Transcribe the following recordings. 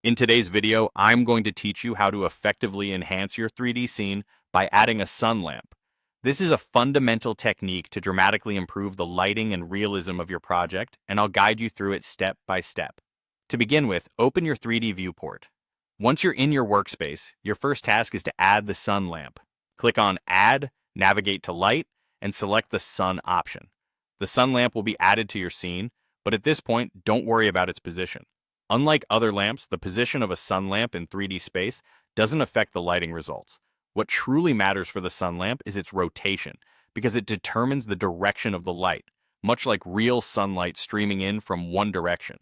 In today's video, I'm going to teach you how to effectively enhance your 3D scene by adding a sun lamp. This is a fundamental technique to dramatically improve the lighting and realism of your project, and I'll guide you through it step by step. To begin with, open your 3D viewport. Once you're in your workspace, your first task is to add the sun lamp. Click on Add, navigate to Light, and select the Sun option. The sun lamp will be added to your scene, but at this point, don't worry about its position. Unlike other lamps, the position of a sun lamp in 3D space doesn't affect the lighting results. What truly matters for the sun lamp is its rotation, because it determines the direction of the light, much like real sunlight streaming in from one direction.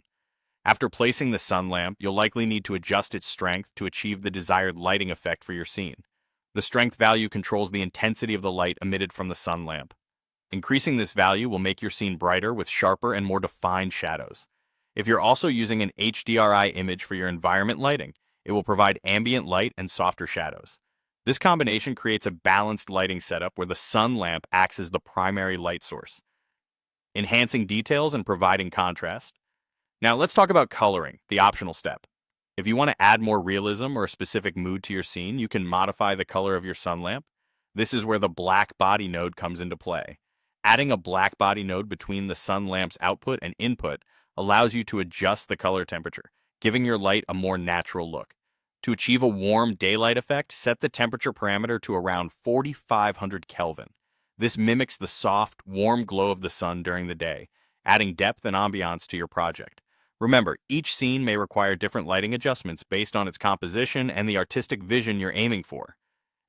After placing the sun lamp, you'll likely need to adjust its strength to achieve the desired lighting effect for your scene. The strength value controls the intensity of the light emitted from the sun lamp. Increasing this value will make your scene brighter with sharper and more defined shadows. If you're also using an HDRI image for your environment lighting, it will provide ambient light and softer shadows. This combination creates a balanced lighting setup where the sun lamp acts as the primary light source, enhancing details and providing contrast. Now let's talk about coloring, the optional step. If you want to add more realism or a specific mood to your scene, you can modify the color of your sun lamp. This is where the black body node comes into play. Adding a black body node between the sun lamp's output and input allows you to adjust the color temperature, giving your light a more natural look. To achieve a warm daylight effect, set the temperature parameter to around 4500 Kelvin. This mimics the soft, warm glow of the sun during the day, adding depth and ambiance to your project. Remember, each scene may require different lighting adjustments based on its composition and the artistic vision you're aiming for.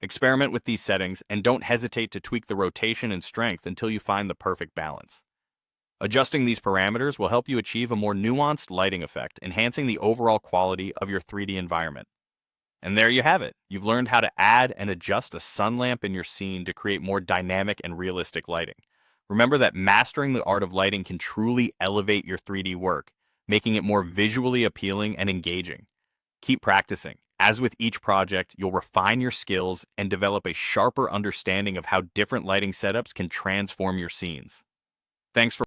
Experiment with these settings and don't hesitate to tweak the rotation and strength until you find the perfect balance. Adjusting these parameters will help you achieve a more nuanced lighting effect, enhancing the overall quality of your 3D environment. And there you have it. You've learned how to add and adjust a sun lamp in your scene to create more dynamic and realistic lighting. Remember that mastering the art of lighting can truly elevate your 3D work, making it more visually appealing and engaging. Keep practicing. As with each project, you'll refine your skills and develop a sharper understanding of how different lighting setups can transform your scenes. Thanks for